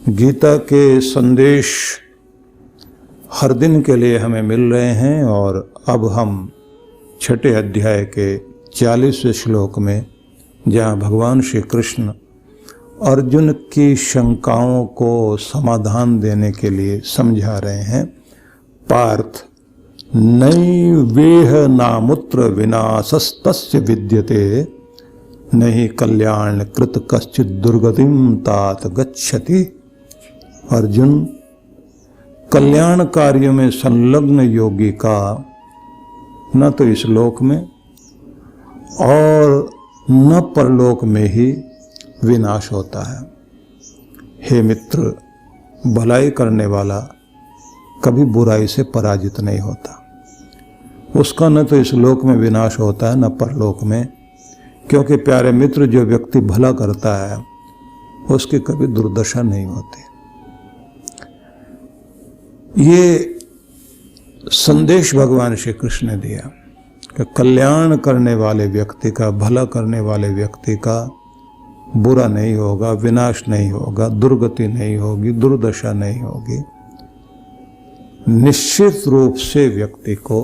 गीता के संदेश हर दिन के लिए हमें मिल रहे हैं और अब हम छठे अध्याय के 40वें श्लोक में, जहाँ भगवान श्री कृष्ण अर्जुन की शंकाओं को समाधान देने के लिए समझा रहे हैं। पार्थ नैवेह नामुत्र विनाशस्तस्य विद्यते नहि कल्याण कृत कश्चित दुर्गतिम तात गच्छति। अर्जुन, कल्याण कार्य में संलग्न योगी का न तो इस लोक में और न परलोक में ही विनाश होता है। हे मित्र, भलाई करने वाला कभी बुराई से पराजित नहीं होता। उसका न तो इस लोक में विनाश होता है न परलोक में, क्योंकि प्यारे मित्र, जो व्यक्ति भला करता है उसकी कभी दुर्दशा नहीं होती। ये संदेश भगवान श्री कृष्ण ने दिया कि कल्याण करने वाले व्यक्ति का, भला करने वाले व्यक्ति का बुरा नहीं होगा, विनाश नहीं होगा, दुर्गति नहीं होगी, दुर्दशा नहीं होगी। निश्चित रूप से व्यक्ति को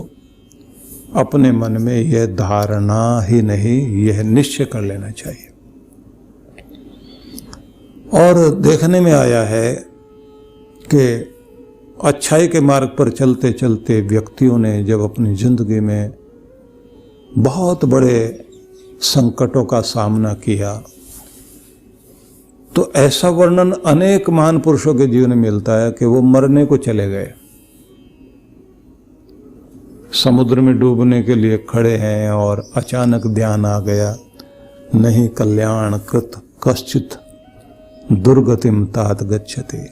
अपने मन में यह धारणा ही नहीं, यह निश्चय कर लेना चाहिए। और देखने में आया है कि अच्छाई के मार्ग पर चलते चलते व्यक्तियों ने जब अपनी जिंदगी में बहुत बड़े संकटों का सामना किया, तो ऐसा वर्णन अनेक महान पुरुषों के जीवन में मिलता है कि वो मरने को चले गए, समुद्र में डूबने के लिए खड़े हैं और अचानक ध्यान आ गया, नहीं कल्याण कृत कश्चित दुर्गतिम तात गच्छति।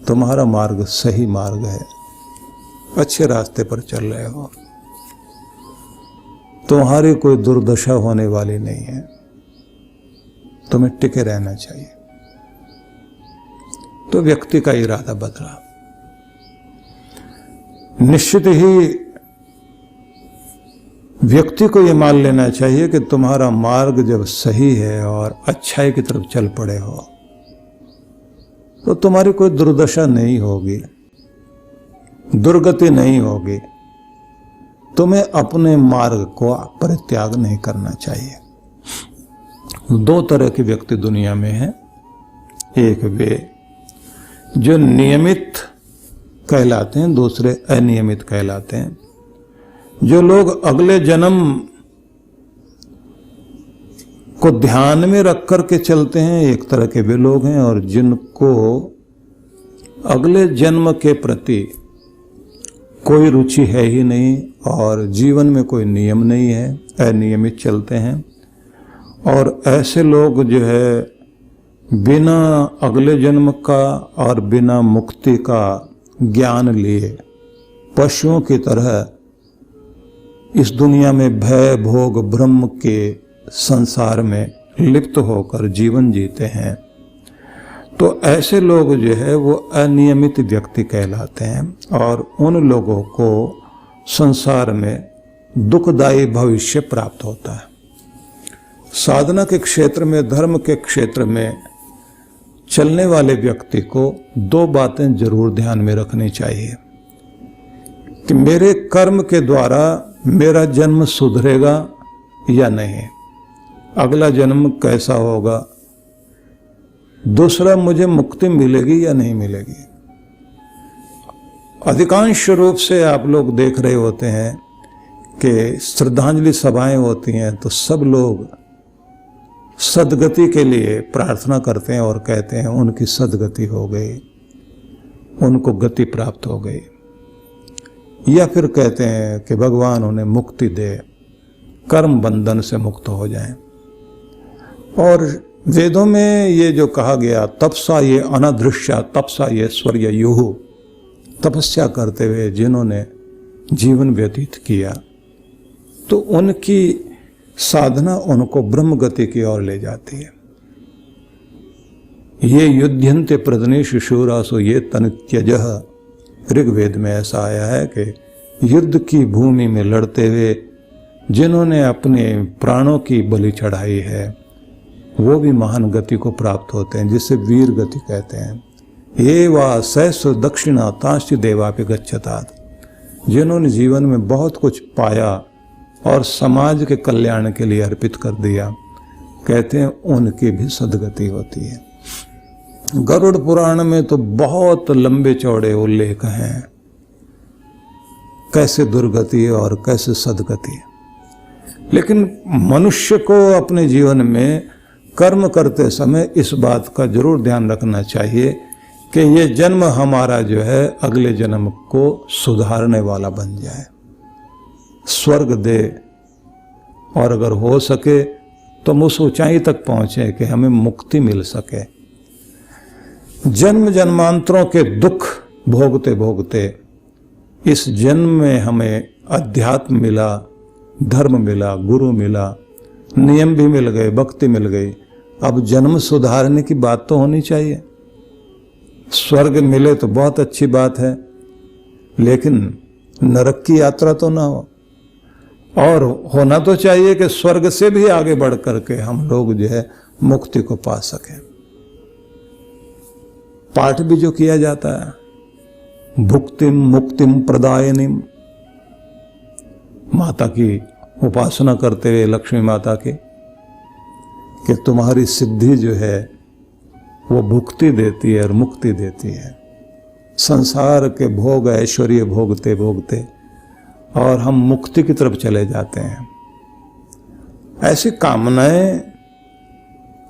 तुम्हारा मार्ग सही मार्ग है, अच्छे रास्ते पर चल रहे हो, तुम्हारी कोई दुर्दशा होने वाली नहीं है, तुम्हें टिके रहना चाहिए। तो व्यक्ति का इरादा बदला। निश्चित ही व्यक्ति को यह मान लेना चाहिए कि तुम्हारा मार्ग जब सही है और अच्छाई की तरफ चल पड़े हो तो तुम्हारी कोई दुर्दशा नहीं होगी, दुर्गति नहीं होगी। तुम्हें अपने मार्ग को परित्याग नहीं करना चाहिए। दो तरह के व्यक्ति दुनिया में हैं। एक वे जो नियमित कहलाते हैं, दूसरे अनियमित कहलाते हैं। जो लोग अगले जन्म को ध्यान में रख कर के चलते हैं, एक तरह के वे लोग हैं। और जिनको अगले जन्म के प्रति कोई रुचि है ही नहीं और जीवन में कोई नियम नहीं है, अनियमित चलते हैं। और ऐसे लोग जो है बिना अगले जन्म का और बिना मुक्ति का ज्ञान लिए पशुओं की तरह इस दुनिया में भय भोग ब्रह्म के संसार में लिप्त होकर जीवन जीते हैं। तो ऐसे लोग जो है वो अनियमित व्यक्ति कहलाते हैं और उन लोगों को संसार में दुखदायी भविष्य प्राप्त होता है। साधना के क्षेत्र में, धर्म के क्षेत्र में चलने वाले व्यक्ति को दो बातें जरूर ध्यान में रखनी चाहिए कि मेरे कर्म के द्वारा मेरा जन्म सुधरेगा या नहीं, अगला जन्म कैसा होगा, दूसरा मुझे मुक्ति मिलेगी या नहीं मिलेगी। अधिकांश रूप से आप लोग देख रहे होते हैं कि श्रद्धांजलि सभाएं होती हैं तो सब लोग सदगति के लिए प्रार्थना करते हैं और कहते हैं उनकी सदगति हो गई, उनको गति प्राप्त हो गई। या फिर कहते हैं कि भगवान उन्हें मुक्ति दे, कर्म बंधन से मुक्त हो जाएं। और वेदों में ये जो कहा गया, तपसा ये अनादृश्या तपसा ये स्वर्य युह, तपस्या करते हुए जिन्होंने जीवन व्यतीत किया तो उनकी साधना उनको ब्रह्म गति की ओर ले जाती है। ये युध्यन्ते प्रदनेषु शूरासु ये तनित्यजः, ऋग्वेद में ऐसा आया है कि युद्ध की भूमि में लड़ते हुए जिन्होंने अपने प्राणों की बलि चढ़ाई है, वो भी महान गति को प्राप्त होते हैं, जिसे वीर गति कहते हैं। ये वा सहस्र दक्षिणा तांश्च देवापि गच्छतात। जिन्होंने जीवन में बहुत कुछ पाया और समाज के कल्याण के लिए अर्पित कर दिया, कहते हैं उनकी भी सदगति होती है। गरुड़ पुराण में तो बहुत लंबे चौड़े उल्लेख हैं, कैसे दुर्गति और कैसे सदगति। लेकिन मनुष्य को अपने जीवन में कर्म करते समय इस बात का जरूर ध्यान रखना चाहिए कि ये जन्म हमारा जो है अगले जन्म को सुधारने वाला बन जाए, स्वर्ग दे, और अगर हो सके तो हम उस ऊंचाई तक पहुंचे कि हमें मुक्ति मिल सके। जन्म जन्मांतरों के दुख भोगते भोगते इस जन्म में हमें अध्यात्म मिला, धर्म मिला, गुरु मिला, नियम भी मिल गए, भक्ति मिल गई। अब जन्म सुधारने की बात तो होनी चाहिए। स्वर्ग मिले तो बहुत अच्छी बात है, लेकिन नरक की यात्रा तो ना हो। और होना तो चाहिए कि स्वर्ग से भी आगे बढ़ करके हम लोग जो है मुक्ति को पा सकें। पाठ भी जो किया जाता है, भुक्तिम मुक्तिम प्रदायनिम, माता की उपासना करते हुए लक्ष्मी माता की, कि तुम्हारी सिद्धि जो है वो भुक्ति देती है और मुक्ति देती है। संसार के भोग ऐश्वर्य भोगते भोगते और हम मुक्ति की तरफ चले जाते हैं। ऐसी कामनाएं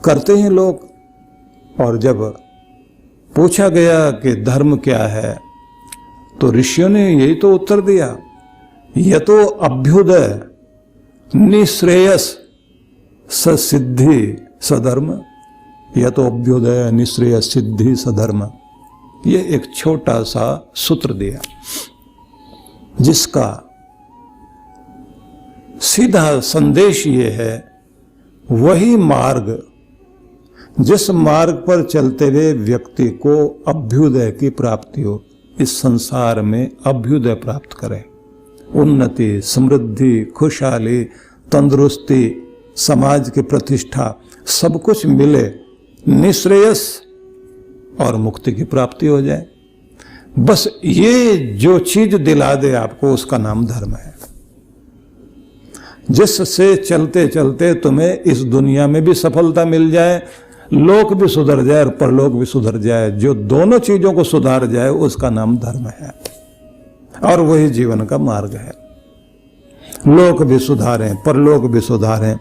करते हैं लोग। और जब पूछा गया कि धर्म क्या है, तो ऋषियों ने यही तो उत्तर दिया, यह तो अभ्युदय निश्रेयस सिद्धि सधर्म। यह तो अभ्युदय निश्रेयस सिद्धि सधर्म। ये एक छोटा सा सूत्र दिया, जिसका सीधा संदेश ये है, वही मार्ग जिस मार्ग पर चलते हुए व्यक्ति को अभ्युदय की प्राप्ति हो, इस संसार में अभ्युदय प्राप्त करे, उन्नति, समृद्धि, खुशहाली, तंदुरुस्ती, समाज की प्रतिष्ठा, सब कुछ मिले, निश्रेयस और मुक्ति की प्राप्ति हो जाए। बस ये जो चीज दिला दे आपको, उसका नाम धर्म है, जिससे चलते चलते तुम्हें इस दुनिया में भी सफलता मिल जाए, लोक भी सुधर जाए और परलोक भी सुधर जाए। जो दोनों चीजों को सुधार जाए, उसका नाम धर्म है, और वही जीवन का मार्ग है। लोक भी सुधारें, परलोक भी सुधारें।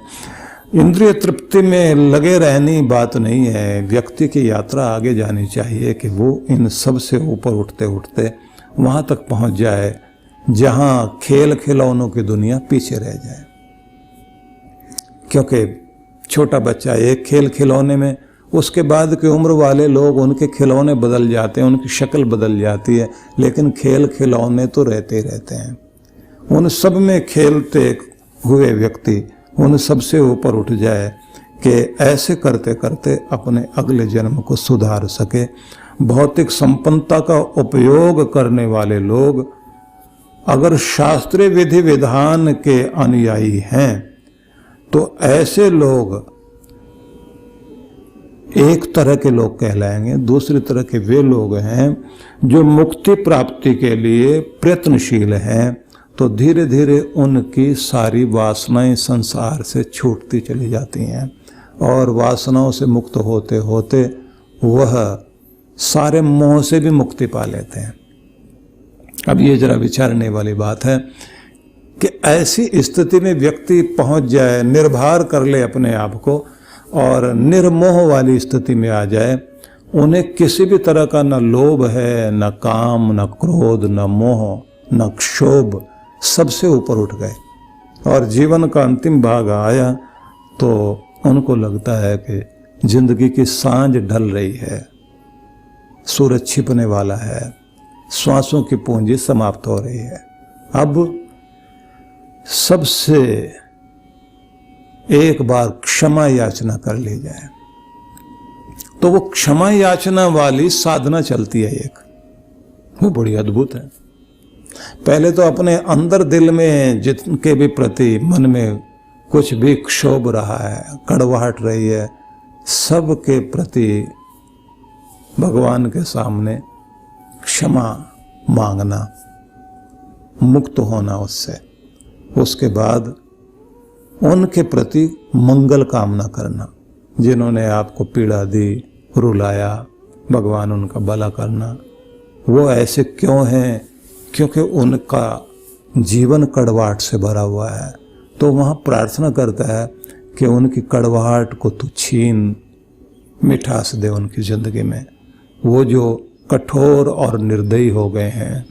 इंद्रिय तृप्ति में लगे रहनी बात नहीं है। व्यक्ति की यात्रा आगे जानी चाहिए कि वो इन सब से ऊपर उठते उठते वहां तक पहुंच जाए जहां खेल खिलौनों की दुनिया पीछे रह जाए। क्योंकि छोटा बच्चा एक खेल खिलौने में, उसके बाद की उम्र वाले लोग, उनके खिलौने बदल जाते हैं, उनकी शक्ल बदल जाती है, लेकिन खेल खिलौने तो रहते रहते हैं। उन सब में खेलते हुए व्यक्ति उन सब से ऊपर उठ जाए कि ऐसे करते करते अपने अगले जन्म को सुधार सके। भौतिक संपन्नता का उपयोग करने वाले लोग अगर शास्त्रीय विधि विधान के अनुयायी हैं, तो ऐसे लोग एक तरह के लोग कहलाएंगे। दूसरी तरह के वे लोग हैं जो मुक्ति प्राप्ति के लिए प्रयत्नशील हैं, तो धीरे धीरे उनकी सारी वासनाएं संसार से छूटती चली जाती हैं, और वासनाओं से मुक्त होते होते वह सारे मोह से भी मुक्ति पा लेते हैं। अब ये जरा विचारने वाली बात है कि ऐसी स्थिति में व्यक्ति पहुंच जाए, निर्भर कर ले अपने आप को और निर्मोह वाली स्थिति में आ जाए। उन्हें किसी भी तरह का न लोभ है, न काम, न क्रोध, न मोह, न क्षोभ, सबसे ऊपर उठ गए। और जीवन का अंतिम भाग आया तो उनको लगता है कि जिंदगी की सांझ ढल रही है, सूरज छिपने वाला है, श्वासों की पूंजी समाप्त हो रही है। अब सबसे एक बार क्षमा याचना कर ली जाए। तो वो क्षमा याचना वाली साधना चलती है एक, वो बड़ी अद्भुत है। पहले तो अपने अंदर दिल में जिनके भी प्रति मन में कुछ भी क्षोभ रहा है, कड़वाहट रही है, सबके प्रति भगवान के सामने क्षमा मांगना, मुक्त होना उससे, उसके बाद उनके प्रति मंगल कामना करना। जिन्होंने आपको पीड़ा दी, रुलाया, भगवान उनका भला करना। वो ऐसे क्यों हैं? क्योंकि उनका जीवन कड़वाहट से भरा हुआ है। तो वहाँ प्रार्थना करता है कि उनकी कड़वाहट को तू छीन, मिठास दे उनकी ज़िंदगी में। वो जो कठोर और निर्दयी हो गए हैं,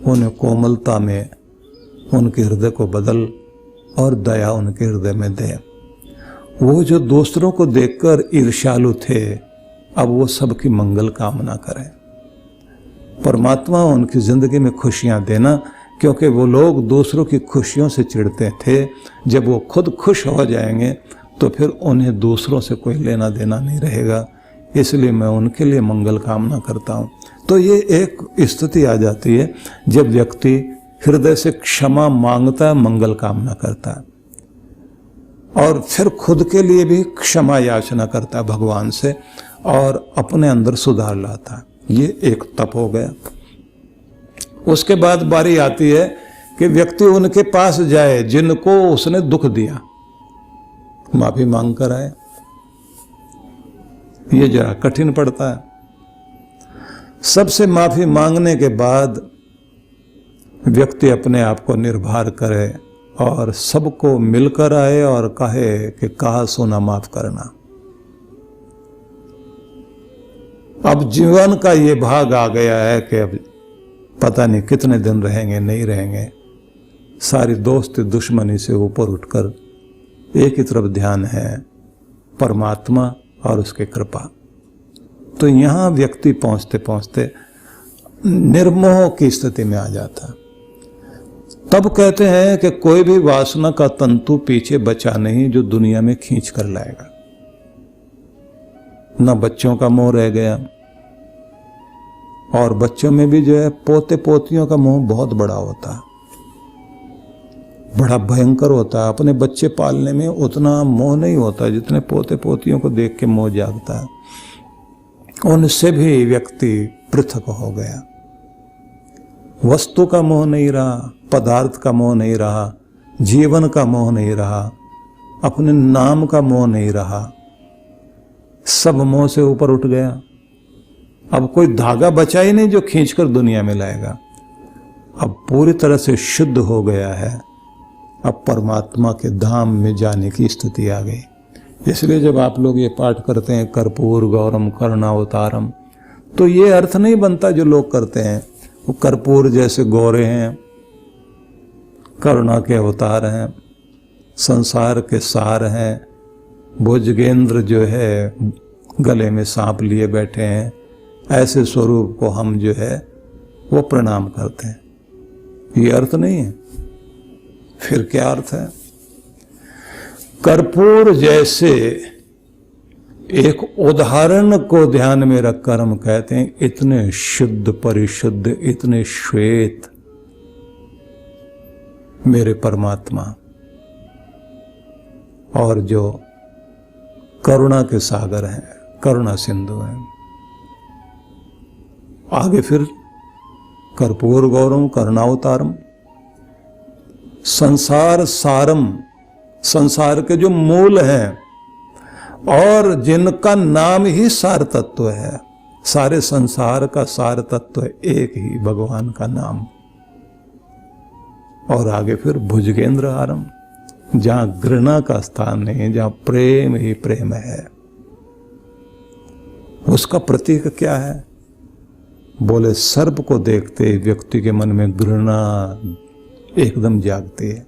उन्हें कोमलता में उनके हृदय को बदल और दया उनके हृदय में दे। वो जो दूसरों को देखकर ईर्ष्यालु थे, अब वो सबकी मंगल कामना करें। परमात्मा उनकी ज़िंदगी में खुशियाँ देना, क्योंकि वो लोग दूसरों की खुशियों से चिढ़ते थे। जब वो खुद खुश हो जाएंगे तो फिर उन्हें दूसरों से कोई लेना देना नहीं रहेगा। इसलिए मैं उनके लिए मंगल कामना करता हूँ। तो ये एक स्थिति आ जाती है जब व्यक्ति हृदय से क्षमा मांगता है, मंगल कामना करता है, और फिर खुद के लिए भी क्षमा याचना करता है भगवान से, और अपने अंदर सुधार लाता है। ये एक तप हो गया। उसके बाद बारी आती है कि व्यक्ति उनके पास जाए जिनको उसने दुख दिया, माफी मांग कर आए। ये जरा कठिन पड़ता है। सबसे माफी मांगने के बाद व्यक्ति अपने आप को निर्भर करे और सबको मिलकर आए और कहे कि कहा सुना माफ करना। अब जीवन का ये भाग आ गया है कि अब पता नहीं कितने दिन रहेंगे, नहीं रहेंगे। सारी दोस्ती दुश्मनी से ऊपर उठकर एक ही तरफ ध्यान है, परमात्मा और उसकी कृपा। तो यहाँ व्यक्ति पहुँचते पहुँचते निर्मोह की स्थिति में आ जाता। तब कहते हैं कि कोई भी वासना का तंतु पीछे बचा नहीं जो दुनिया में खींच कर लाएगा। न बच्चों का मोह रह गया, और बच्चों में भी जो है पोते पोतियों का मोह बहुत बड़ा होता है, बड़ा भयंकर होता है। अपने बच्चे पालने में उतना मोह नहीं होता जितने पोते पोतियों को देख के मोह जागता है। उनसे भी व्यक्ति पृथक हो गया। वस्तु का मोह नहीं रहा, पदार्थ का मोह नहीं रहा, जीवन का मोह नहीं रहा, अपने नाम का मोह नहीं रहा, सब मोह से ऊपर उठ गया। अब कोई धागा बचा ही नहीं जो खींचकर दुनिया में लाएगा। अब पूरी तरह से शुद्ध हो गया है। अब परमात्मा के धाम में जाने की स्थिति आ गई। इसलिए जब आप लोग ये पाठ करते हैं कर्पूर गौरम करुणावतारम, तो ये अर्थ नहीं बनता जो लोग करते हैं वो कर्पूर जैसे गौरे हैं, करुणा के अवतार हैं, संसार के सार हैं, भुजगेंद्र जो है गले में सांप लिए बैठे हैं, ऐसे स्वरूप को हम जो है वो प्रणाम करते हैं। ये अर्थ नहीं है। फिर क्या अर्थ है? कर्पूर जैसे एक उदाहरण को ध्यान में रखकर हम कहते हैं इतने शुद्ध परिशुद्ध, इतने श्वेत मेरे परमात्मा, और जो करुणा के सागर हैं, करुणा सिंधु हैं। आगे फिर कर्पूर गौरम करुणावतारम, संसार सारम, संसार के जो मूल हैं और जिनका नाम ही सार तत्व है। सारे संसार का सार तत्व एक ही भगवान का नाम। और आगे फिर भुजगेंद्र हारम, जहां घृणा का स्थान नहीं, जहां प्रेम ही प्रेम है। उसका प्रतीक क्या है? बोले सर्प को देखते व्यक्ति के मन में घृणा एकदम जागती है।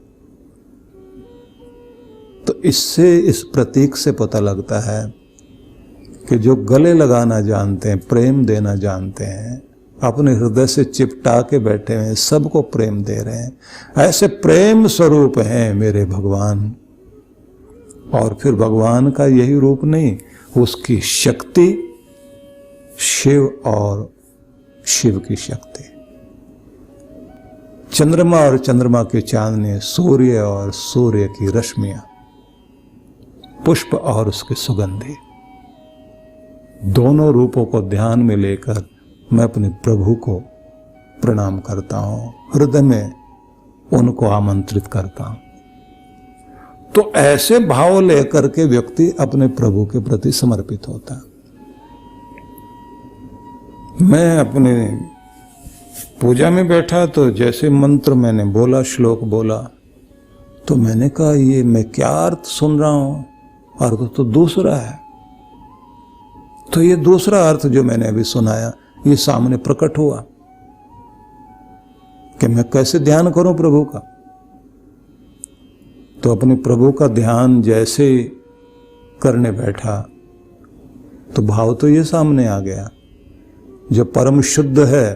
तो इससे, इस प्रतीक से पता लगता है कि जो गले लगाना जानते हैं, प्रेम देना जानते हैं, अपने हृदय से चिपटा के बैठे हैं, सबको प्रेम दे रहे हैं, ऐसे प्रेम स्वरूप हैं मेरे भगवान। और फिर भगवान का यही रूप नहीं, उसकी शक्ति शिव और शिव की शक्ति, चंद्रमा और चंद्रमा की चांदनी, सूर्य और सूर्य की रश्मियां, पुष्प और उसकी सुगंधी, दोनों रूपों को ध्यान में लेकर मैं अपने प्रभु को प्रणाम करता हूं, हृदय में उनको आमंत्रित करता हूं। तो ऐसे भाव लेकर के व्यक्ति अपने प्रभु के प्रति समर्पित होता है। मैं अपने पूजा में बैठा तो जैसे मंत्र मैंने बोला, श्लोक बोला, तो मैंने कहा ये मैं क्या अर्थ सुन रहा हूं, अर्थ तो दूसरा है। तो ये दूसरा अर्थ जो मैंने अभी सुनाया ये सामने प्रकट हुआ कि मैं कैसे ध्यान करूं प्रभु का। तो अपने प्रभु का ध्यान जैसे करने बैठा तो भाव तो ये सामने आ गया, जो परम शुद्ध है,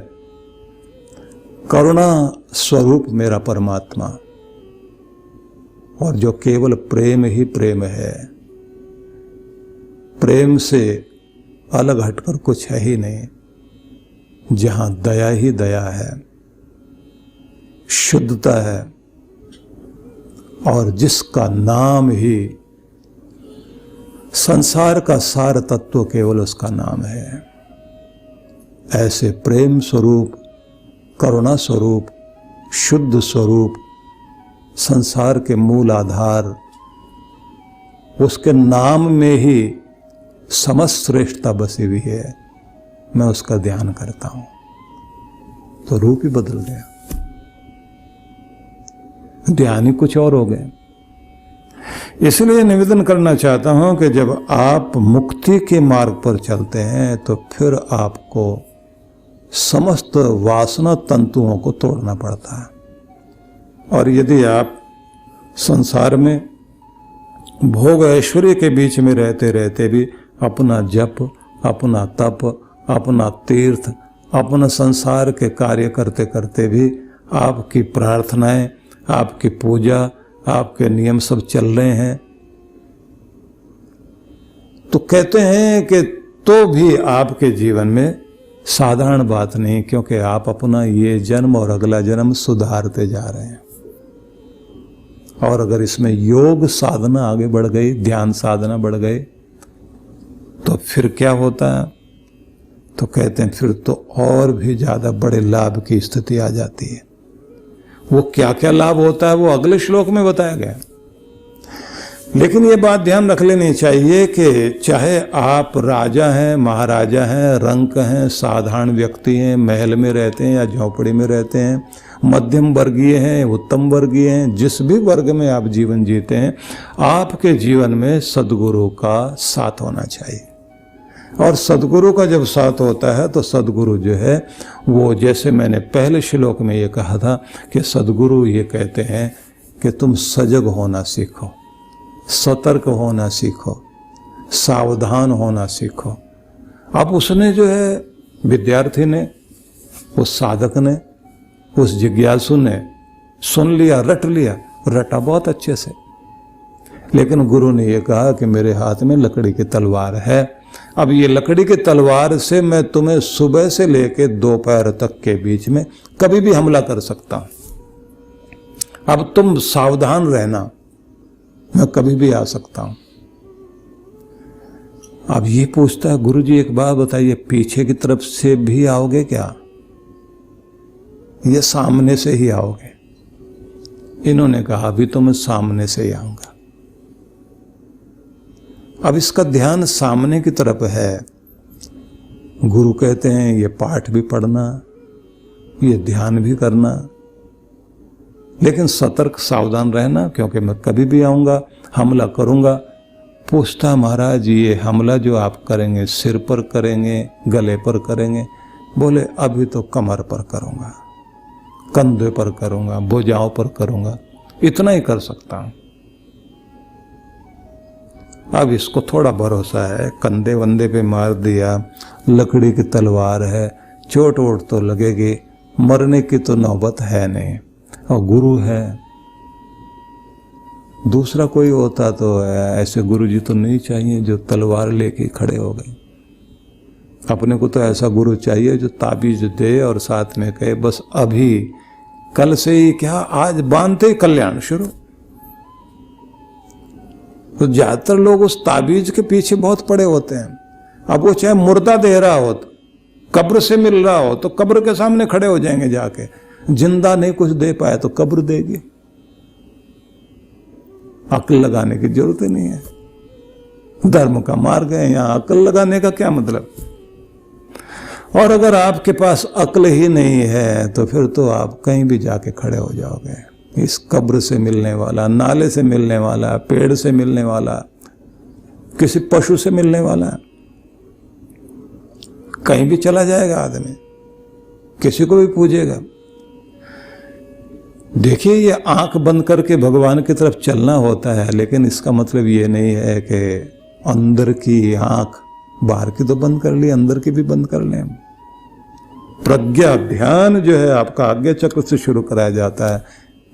करुणा स्वरूप मेरा परमात्मा, और जो केवल प्रेम ही प्रेम है, प्रेम से अलग हटकर कुछ है ही नहीं, जहां दया ही दया है, शुद्धता है, और जिसका नाम ही संसार का सार तत्व केवल उसका नाम है। ऐसे प्रेम स्वरूप, करुणा स्वरूप, शुद्ध स्वरूप, संसार के मूल आधार, उसके नाम में ही समस्त श्रेष्ठता बसी हुई है, मैं उसका ध्यान करता हूं तो रूप ही बदल गया, ध्यान ही कुछ और हो गए। इसलिए निवेदन करना चाहता हूं कि जब आप मुक्ति के मार्ग पर चलते हैं तो फिर आपको समस्त वासना तंतुओं को तोड़ना पड़ता है। और यदि आप संसार में भोग ऐश्वर्य के बीच में रहते रहते भी अपना जप, अपना तप, अपना तीर्थ, अपना संसार के कार्य करते करते भी आपकी प्रार्थनाएं, आपकी पूजा, आपके नियम सब चल रहे हैं, तो कहते हैं कि तो भी आपके जीवन में साधारण बात नहीं, क्योंकि आप अपना ये जन्म और अगला जन्म सुधारते जा रहे हैं। और अगर इसमें योग साधना आगे बढ़ गई, ध्यान साधना बढ़ गई, तो फिर क्या होता है? तो कहते हैं फिर तो और भी ज्यादा बड़े लाभ की स्थिति आ जाती है। वो क्या क्या लाभ होता है वो अगले श्लोक में बताया गया। लेकिन ये बात ध्यान रख लेनी चाहिए कि चाहे आप राजा हैं, महाराजा हैं, रंक हैं, साधारण व्यक्ति हैं, महल में रहते हैं या झोपड़ी में रहते हैं, मध्यम वर्गीय हैं, उत्तम वर्गीय हैं, जिस भी वर्ग में आप जीवन जीते हैं, आपके जीवन में सद्गुरु का साथ होना चाहिए। और सद्गुरु का जब साथ होता है तो सद्गुरु जो है वो, जैसे मैंने पहले श्लोक में ये कहा था कि सद्गुरु ये कहते हैं कि तुम सजग होना सीखो, सतर्क होना सीखो, सावधान होना सीखो। अब उसने जो है, विद्यार्थी ने, उस साधक ने, उस जिज्ञासु ने सुन लिया, रट लिया, रटा बहुत अच्छे से, लेकिन गुरु ने ये कहा कि मेरे हाथ में लकड़ी की तलवार है। अब ये लकड़ी की तलवार से मैं तुम्हें सुबह से लेकर दोपहर तक के बीच में कभी भी हमला कर सकता हूं। अब तुम सावधान रहना, मैं कभी भी आ सकता हूं। अब ये पूछता है, गुरुजी एक बात बताइए, पीछे की तरफ से भी आओगे क्या, ये सामने से ही आओगे? इन्होंने कहा अभी तो मैं सामने से ही आऊंगा। अब इसका ध्यान सामने की तरफ है। गुरु कहते हैं ये पाठ भी पढ़ना, ये ध्यान भी करना, लेकिन सतर्क सावधान रहना, क्योंकि मैं कभी भी आऊंगा, हमला करूंगा। पूछता महाराज ये हमला जो आप करेंगे सिर पर करेंगे, गले पर करेंगे? बोले अभी तो कमर पर करूंगा, कंधे पर करूंगा, भुजाओं पर करूंगा, इतना ही कर सकता हूं। अब इसको थोड़ा भरोसा है, कंधे वंदे पे मार दिया, लकड़ी की तलवार है, चोट वोट तो लगेगी, मरने की तो नौबत है नहीं, और गुरु है। दूसरा कोई होता तो ऐसे गुरुजी तो नहीं चाहिए जो तलवार लेके खड़े हो गए। अपने को तो ऐसा गुरु चाहिए जो ताबीज दे और साथ में कहे बस अभी, कल से ही क्या, आज बांधते ही कल्याण शुरू। तो ज्यादातर लोग उस ताबीज के पीछे बहुत पड़े होते हैं, अब वो चाहे मुर्दा दे रहा हो, कब्र से मिल रहा हो, तो कब्र के सामने खड़े हो जाएंगे जाके। जिंदा नहीं कुछ दे पाए तो कब्र देगी। अक्ल लगाने की जरूरत ही नहीं है। धर्म का मार्ग है, यहां अक्ल लगाने का क्या मतलब। और अगर आपके पास अक्ल ही नहीं है तो फिर तो आप कहीं भी जाके खड़े हो जाओगे। इस कब्र से मिलने वाला, नाले से मिलने वाला, पेड़ से मिलने वाला, किसी पशु से मिलने वाला, कहीं भी चला जाएगा आदमी, किसी को भी पूजेगा। देखिए, ये आंख बंद करके भगवान की तरफ चलना होता है, लेकिन इसका मतलब ये नहीं है कि अंदर की आंख, बाहर की तो बंद कर ली, अंदर की भी बंद कर लें। प्रज्ञा ध्यान जो है आपका आज्ञा चक्र से शुरू कराया जाता है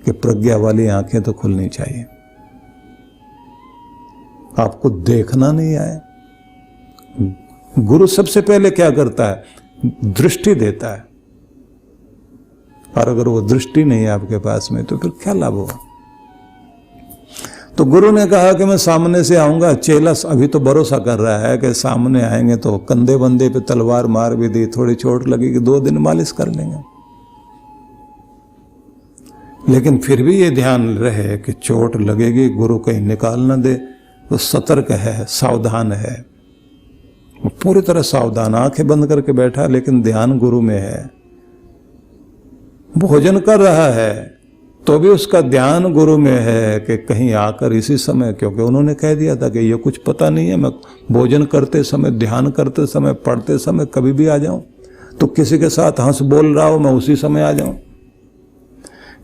कि प्रज्ञा वाली आंखें तो खुलनी चाहिए। आपको देखना नहीं आए। गुरु सबसे पहले क्या करता है? दृष्टि देता है। और अगर वो दृष्टि नहीं है आपके पास में तो फिर क्या लाभ होगा। तो गुरु ने कहा कि मैं सामने से आऊंगा। चेला अभी तो भरोसा कर रहा है कि सामने आएंगे तो कंधे बंदे पे तलवार मार भी दी, थोड़ी चोट लगेगी, 2 दिन मालिश कर लेंगे। लेकिन फिर भी ये ध्यान रहे कि चोट लगेगी, गुरु कहीं निकाल ना दे, तो सतर्क है, सावधान है। वो पूरी तरह सावधान, आंखें बंद करके बैठा, लेकिन ध्यान गुरु में है। भोजन कर रहा है तो भी उसका ध्यान गुरु में है कि कहीं आकर इसी समय, क्योंकि उन्होंने कह दिया था कि ये कुछ पता नहीं है, मैं भोजन करते समय, ध्यान करते समय, पढ़ते समय कभी भी आ जाऊं, तो किसी के साथ हंस बोल रहा हो मैं उसी समय आ जाऊं।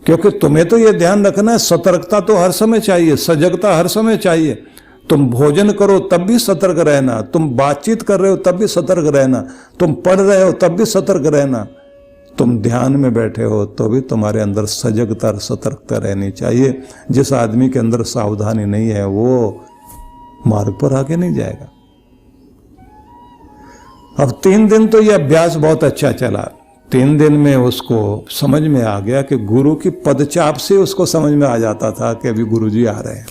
क्योंकि तुम्हें तो ये ध्यान रखना है, सतर्कता तो हर समय चाहिए, सजगता हर समय चाहिए। तुम भोजन करो तब भी सतर्क रहना, तुम बातचीत कर रहे हो तब भी सतर्क रहना, तुम पढ़ रहे हो तब भी सतर्क रहना, तुम ध्यान में बैठे हो तो भी तुम्हारे अंदर सजगता और सतर्कता रहनी चाहिए। जिस आदमी के अंदर सावधानी नहीं है वो मार्ग पर आगे नहीं जाएगा। अब 3 दिन तो ये अभ्यास बहुत अच्छा चला। 3 दिन में उसको समझ में आ गया कि गुरु की पदचाप से उसको समझ में आ जाता था कि अभी गुरुजी आ रहे हैं।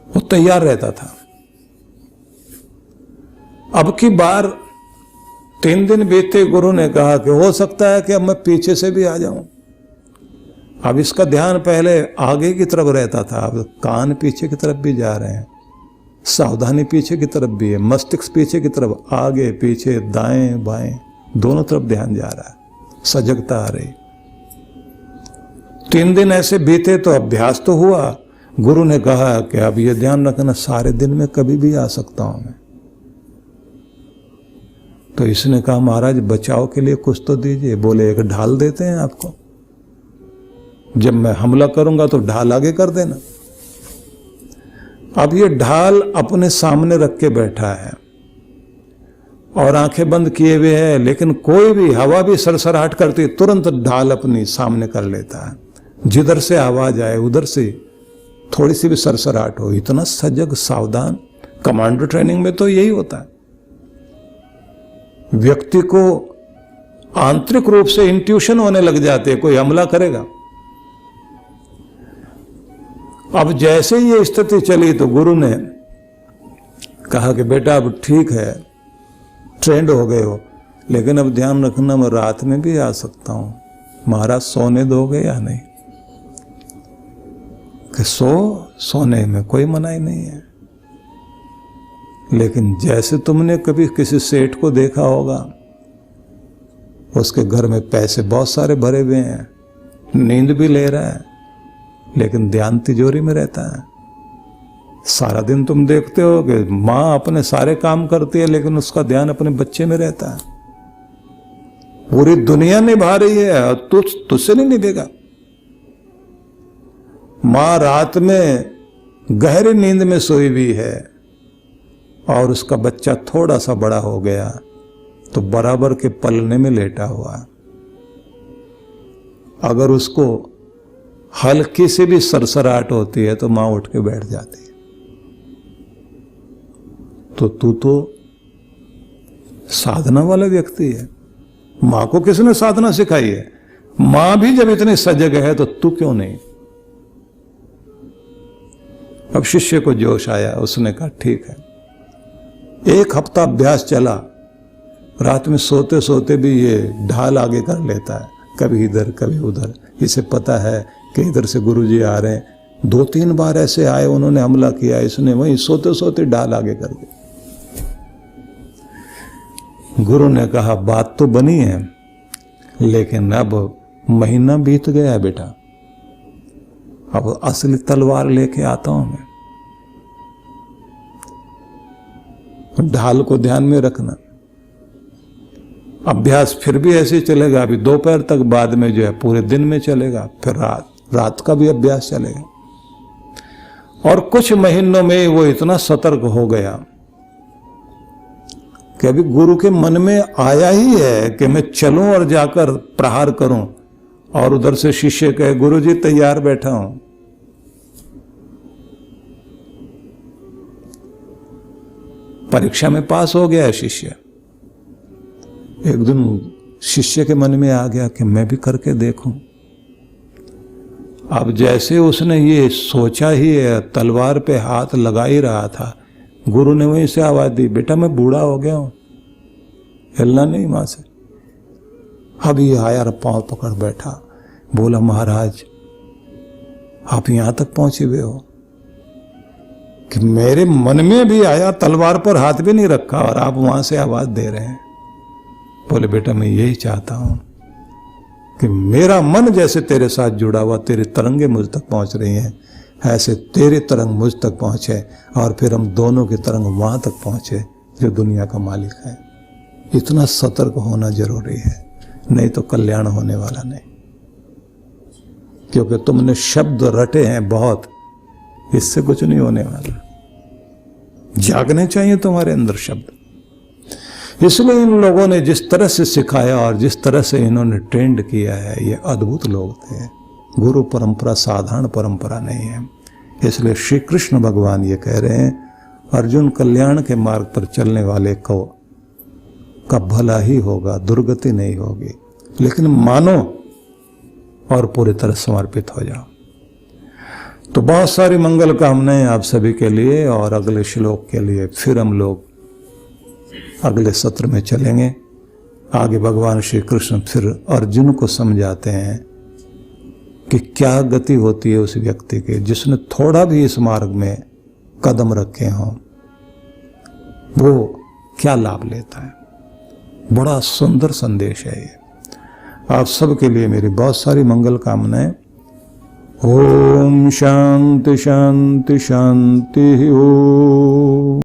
वो तैयार रहता था। अब की बार 3 दिन बीते, गुरु ने कहा कि हो सकता है कि अब मैं पीछे से भी आ जाऊं। अब इसका ध्यान पहले आगे की तरफ रहता था, अब कान पीछे की तरफ भी जा रहे हैं, सावधानी पीछे की तरफ भी है, मस्तिष्क पीछे की तरफ, आगे पीछे, दाएं बाएं दोनों तरफ ध्यान जा रहा है, सजगता आ रही। 3 दिन ऐसे बीते तो अभ्यास तो हुआ। गुरु ने कहा कि अब ये ध्यान रखना, सारे दिन में कभी भी आ सकता हूं मैं। तो इसने कहा महाराज बचाव के लिए कुछ तो दीजिए। बोले एक ढाल देते हैं आपको, जब मैं हमला करूंगा तो ढाल आगे कर देना। अब ये ढाल अपने सामने रख के बैठा है और आंखें बंद किए हुए है, लेकिन कोई भी हवा भी सरसराहट करती तुरंत ढाल अपनी सामने कर लेता है। जिधर से आवाज आए उधर से थोड़ी सी भी सरसराहट हो, इतना सजग सावधान। कमांडो ट्रेनिंग में तो यही होता है। व्यक्ति को आंतरिक रूप से इंट्यूशन होने लग जाते हैं कोई हमला करेगा। अब जैसे ये स्थिति चली तो गुरु ने कहा कि बेटा अब ठीक है, ट्रेंड हो गए हो, लेकिन अब ध्यान रखना मैं रात में भी आ सकता हूं। महाराज सोने दोगे या नहीं? कि सोने में कोई मनाही नहीं है, लेकिन जैसे तुमने कभी किसी सेठ को देखा होगा, उसके घर में पैसे बहुत सारे भरे हुए हैं, नींद भी ले रहा है, लेकिन ध्यान तिजोरी में रहता है। सारा दिन तुम देखते हो कि माँ अपने सारे काम करती है, लेकिन उसका ध्यान अपने बच्चे में रहता है। पूरी दुनिया निभा रही है और तुझसे नहीं निभेगा। माँ रात में गहरी नींद में सोई हुई है और उसका बच्चा थोड़ा सा बड़ा हो गया तो बराबर के पलने में लेटा हुआ। अगर उसको हल्की सी भी सरसराहट होती है तो मां उठ के बैठ जाती है। तो तू तो साधना वाला व्यक्ति है। मां को किसने साधना सिखाई है? मां भी जब इतनी सजग है तो तू क्यों नहीं? अब शिष्य को जोश आया, उसने कहा ठीक है। 1 हफ्ता अभ्यास चला, रात में सोते सोते भी ये ढाल आगे कर लेता है, कभी इधर कभी उधर। इसे पता है कि इधर से गुरुजी आ रहे हैं। 2-3 बार ऐसे आए, उन्होंने हमला किया, इसने वहीं सोते सोते ढाल आगे कर दी। गुरु ने कहा बात तो बनी है, लेकिन अब महीना बीत गया बेटा, अब असली तलवार लेके आता हूं मैं। ढाल को ध्यान में रखना। अभ्यास फिर भी ऐसे चलेगा, अभी दोपहर तक, बाद में जो है पूरे दिन में चलेगा, फिर रात का भी अभ्यास चलेगा। और कुछ महीनों में वो इतना सतर्क हो गया कि अभी गुरु के मन में आया ही है कि मैं चलूं और जाकर प्रहार करूं, और उधर से शिष्य कहे गुरुजी तैयार बैठा हूं। परीक्षा में पास हो गया है शिष्य। एक दिन शिष्य के मन में आ गया कि मैं भी करके देखूं। अब जैसे उसने ये सोचा ही है, तलवार पे हाथ लगा ही रहा था, गुरु ने वहीं से आवाज दी, बेटा मैं बूढ़ा हो गया हूं, हिलना नहीं वहां से। अब ये आया, पांव पकड़ बैठा, बोला महाराज आप यहां तक पहुंचे हुए हो कि मेरे मन में भी आया, तलवार पर हाथ भी नहीं रखा, और आप वहां से आवाज दे रहे हैं। बोले बेटा मैं यही चाहता हूं कि मेरा मन जैसे तेरे साथ जुड़ा हुआ, तेरी तरंगे मुझ तक पहुंच रही हैं, ऐसे तेरी तरंग मुझ तक पहुंचे, और फिर हम दोनों की तरंग वहां तक पहुंचे जो दुनिया का मालिक है। इतना सतर्क होना जरूरी है, नहीं तो कल्याण होने वाला नहीं। क्योंकि तुमने शब्द रटे हैं बहुत, इससे कुछ नहीं होने वाला। जागने चाहिए तुम्हारे अंदर शब्द। इसलिए इन लोगों ने जिस तरह से सिखाया और जिस तरह से इन्होंने ट्रेंड किया है, ये अद्भुत लोग थे। गुरु परंपरा साधारण परंपरा नहीं है। इसलिए श्री कृष्ण भगवान ये कह रहे हैं, अर्जुन कल्याण के मार्ग पर चलने वाले को का भला ही होगा, दुर्गति नहीं होगी। लेकिन मानो और पूरी तरह समर्पित हो जाओ। तो बहुत सारी मंगल कामनाएं आप सभी के लिए, और अगले श्लोक के लिए फिर हम लोग अगले सत्र में चलेंगे। आगे भगवान श्री कृष्ण फिर अर्जुन को समझाते हैं कि क्या गति होती है उस व्यक्ति के जिसने थोड़ा भी इस मार्ग में कदम रखे हों, वो क्या लाभ लेता है। बड़ा सुंदर संदेश है ये। आप सबके लिए मेरी बहुत सारी मंगल कामनाएं। ओम शांति शांति शांति। ओम।